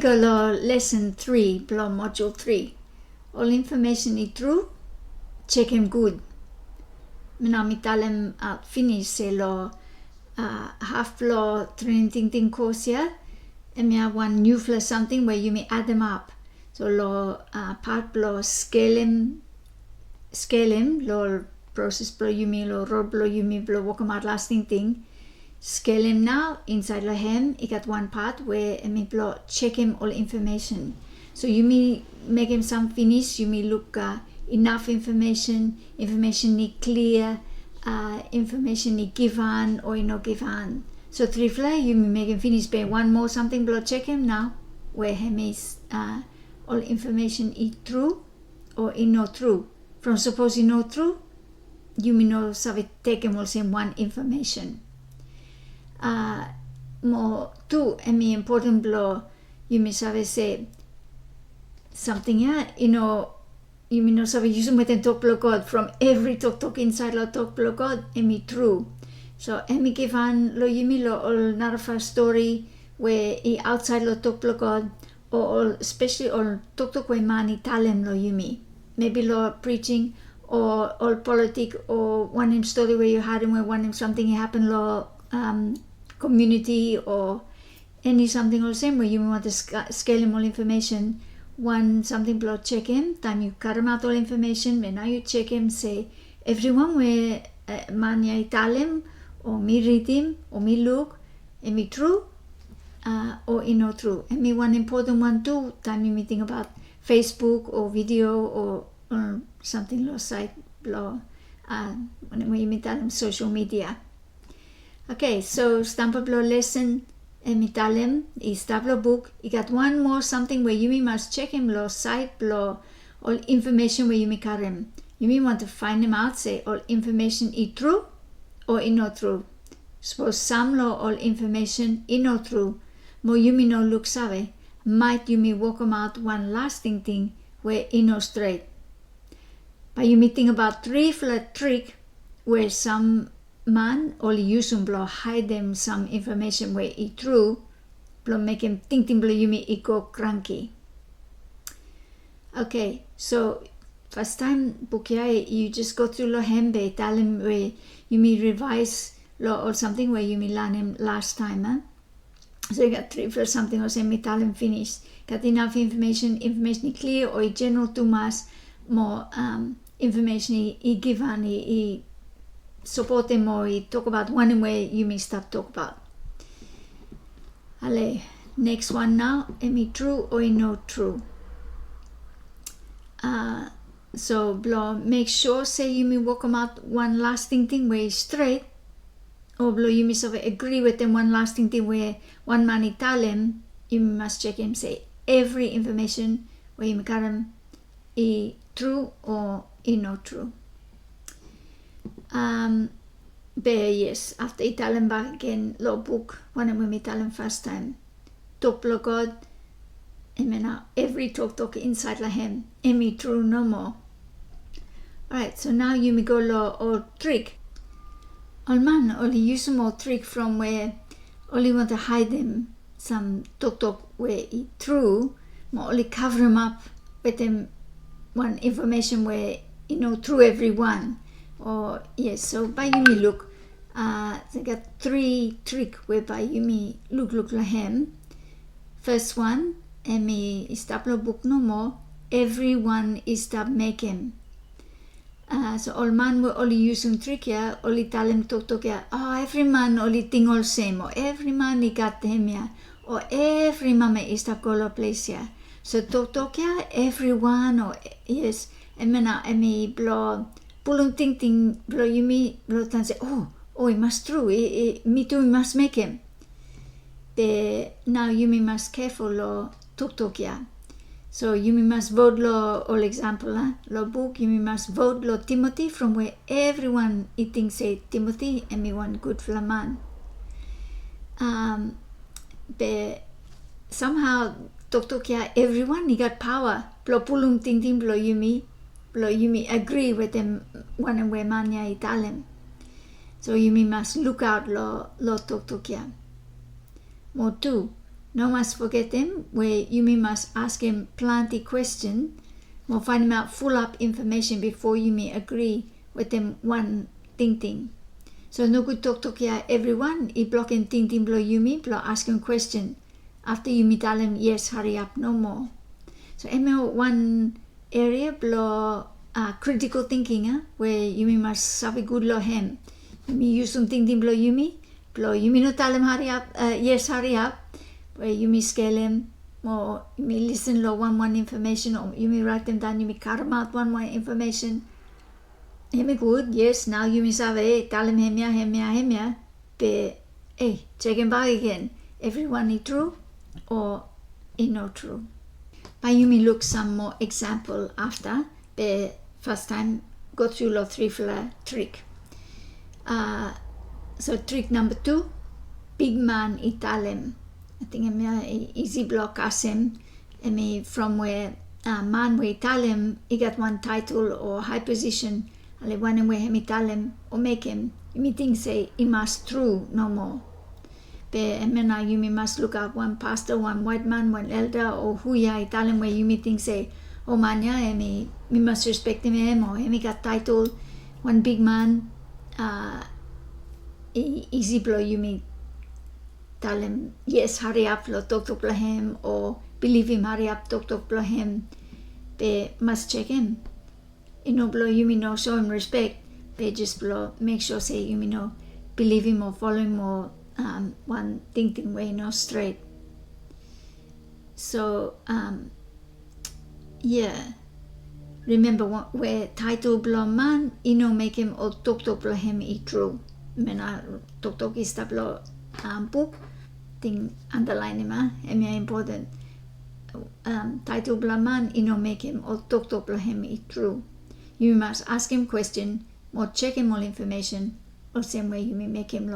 go lo lesson 3 blo module 3. All information is true. Check him good. Mina mitalem out finish se lo half blo Trenem Tingting Kos here. And me have one new for something where you may add them up. So lo part blo scale him lo process blo you may lo roll blo you may blo walk out lasting thing. Scale him now inside lo hem. You got one part where me blo check him all information. So you may make him some finish. You may look enough information need clear, information need given or not given. So three fly you may make him finish by one more something blo check him now where him is all information is true or is not true. From suppose you know true, you may know sabe take him also one information. More two me important blo you may sabe say something you may know sabe you may talk blo God from every talk inside lo talk blo God me true. So me give an lo you may lo all narrative story where outside lo talk blo God or especially all talk where mani talem lo you may maybe lo preaching or all politic or one him story where you had him where one him something happened lo community or any something or same where you want to scale him all information. One something blo check him time you cut him out all information and now you check him say everyone where mani talem or me read him or me look and me true or not true. And me one important one too time you think about Facebook or video or something lo site blo when you tell them social media. Okay, so stamp blo lesson and me tell him is tablo book. You got one more something where you must check him lo site blo all information where you may carry him. You may want to find him out say all information is true or is not true. Suppose some lo all information is not true. More you may no look sabe. Might you may walk him out one lasting thing where is not straight. But you may think about three flat trick where some man only use them blo hide them some information where it true blo make him thinking blo you may go cranky. Okay, so first time book you just go through lo hembe tell him where you may revise lo or something where you may learn him last time. So you got three for something or say me tell him finish. Got enough information clear or general too much more information he given he support him or he talk about one way you may stop talk about. Ale, next one now, am I true or not true? So blo make sure say you may walk him out one lasting thing where he's straight or blo you may sort of agree with them one lasting thing where one man tell him you must check him say every information where you may got him is true or is not true. Yes, after I tell him back again, law book, when we tell him first time, talk lo God, and every talk inside la him, me true no more. Alright, so now you may go lo or trick. All man, only use some more trick from where only want to hide them some talk where it true, but only cover him up with them one information where true everyone. Or yes, so by you may look they got three trick whereby you may look la him. First one me stop lo book no more everyone is stop make him. So all man will only use some trick here only tell him talk here every man only thing all same or every man he got him here or every mama is stop go lo place here. So talk here everyone or yes and me blow pulung ting blo you me blo tan say it must true me too must make him. Now you me must careful lo talk ya. So you me must vote lo all example lo book you me must vote lo Timothy from where everyone it thinks say Timothy and me one good for a man. Somehow talk ya everyone he got power blo pulung ting blo you me agree with them one way man ya Italian. So you must look out lo talk ya. More too, No must forget him, where you must ask him plenty question, or find him out full up information before you may agree with them one ting. So no good talk ya everyone, I block him ting blow Yumi, blow ask him question. After Yumi tell him yes, hurry up, no more. So one area blow critical thinking, where Yumi must have a good law him. Yumi use some ting blow Yumi no tell him hurry up, yes, hurry up. Where you may scale him, or you may listen to one information, or you may write them down, you may cut them out one information. He may good, yes, now you may say, tell him him, but hey, check him back again. Everyone is true or is not true. But you may look some more example after, but first time go through the 3 trick. So trick number 2, big man Italem. I think I'm easy block ask him. From where man we Italem, he got one title or high position. Ale one where him Italem or make him. You may think say he must true no more. But now you must look at one pastor, one white man, one elder, or who ya Italem where you may think say, oh man ya, we must respect him or him got title, one big man. Easy blow you may tell him yes, hurry up, talk to him, or believe him, hurry up, talk to him. They must check him. Blow you may know show him respect. They just blow make sure say you may know believe him or follow him or one thinking way no straight. So remember where title blow man make him or talk to him is true. Talk is the blow book thing underline him important. Title blaman make him or talk to him is true. You must ask him question or check him all information, or same way you may make him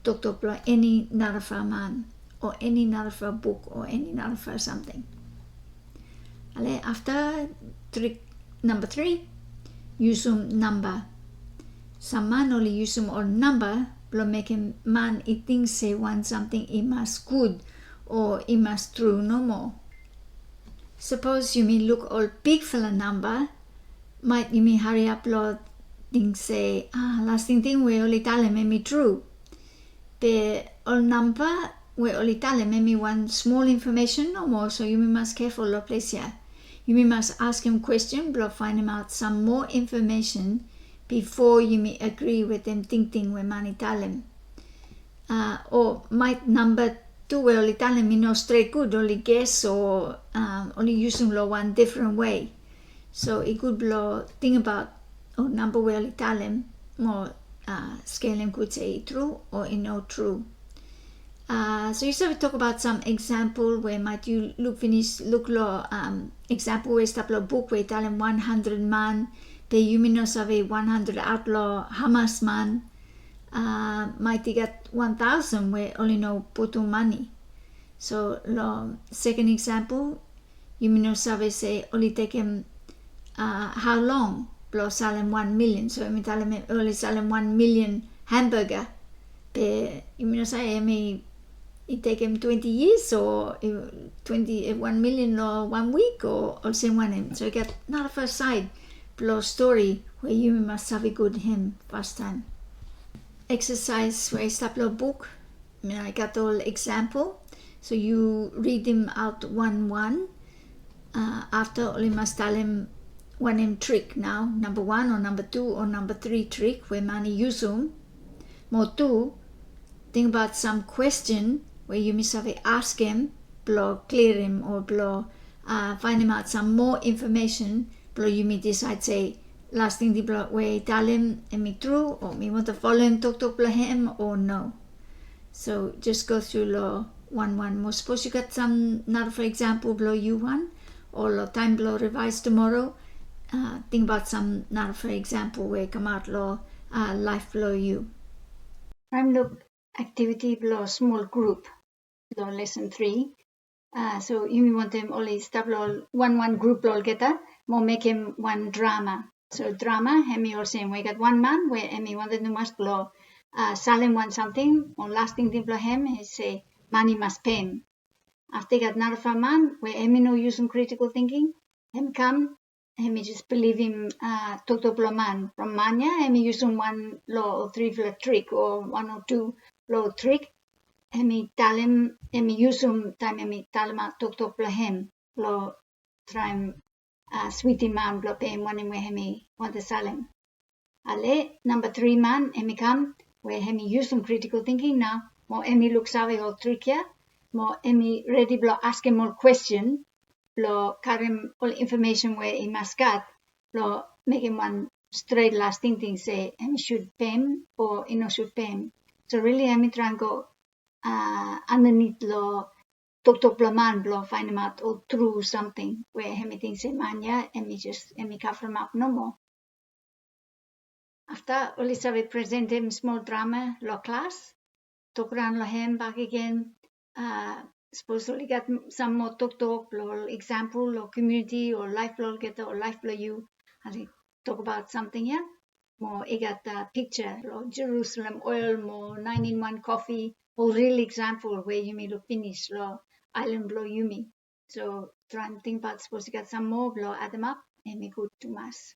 talk to any narafa man or any narafa book or any narafa something. After trick number 3, use some number. Some man only use some or number make him man he thinks say want something he must good or he must true no more. Suppose you may look all big fella number, might you may hurry up think say last thing we only tell him me true. But all number we only tell him me one small information no more, so you must careful place here. You must ask him question, find him out some more information before you may agree with them thinking when man Italian. Or might number 2 well Italian me no straight good, only guess or only using one different way. So it could think about number well Italian more scaling could say true or not true. So you start to talk about some example where might you look example where start book where Italian 100 man. Pe you may not have 100 outlaw Hamas man might get 1,000 where only no put money. So second example, you may not have say only take him how long blow selling 1 million. So I tell him only selling 1 million hamburger. Pe you may not say it take him 20 years or 1 million or 1 week or same one. So you get not a first side. Story where you must have a good him first time. Exercise where I start book. I got all example. So you read him out one. After you must tell him one him trick now. Number 1 or number 2 or number 3 trick where money use them. More 2. Think about some question where you must have ask him, clear him or find him out some more information. You may decide say last thing the way tell him and me true or me want to follow him talk him or no. So just go through one. More suppose you got some not for example you one or time revise tomorrow. Think about some not for example where come out life you. Time look activity small group lesson 3. So you may want them only stop one group together. More make him one drama. So drama, hemi or same way got one man where hemi wanted to must blow Salim want something or last thing they blow him he say money must pay him. After got another man, where emi no use some critical thinking, emi come, emi just believe him toktok man from manya, emi use some 1 law or 3 trick or 1 or 2 law trick, emi tell him, emi use some time emi tell him toktok him, lo try sweetie man lo pay him one where emi want to sell him. Ale, number 3 man, emi come, where emi use some critical thinking now, more emi looks away all trick here, more emi ready blo ask him more question, blo carry him all information where he must got, blo make him one straight last thing say emi should pay him or he no should pay him. So really emi try and go underneath lo tok blo man blo find him out or through something where emi think say man yeah emi cover him up no more. After Olisa we present him small drama lo class, talk around lo him back again. Suppose we got some more talk lo example lo community or life lo get or life lo you. And talk about something here. More he got a picture lo Jerusalem oil more 9-in-1 coffee or real example where you may lo finish lo island lo yumi. So try and think about suppose you got some more lo add them up and make good to mass.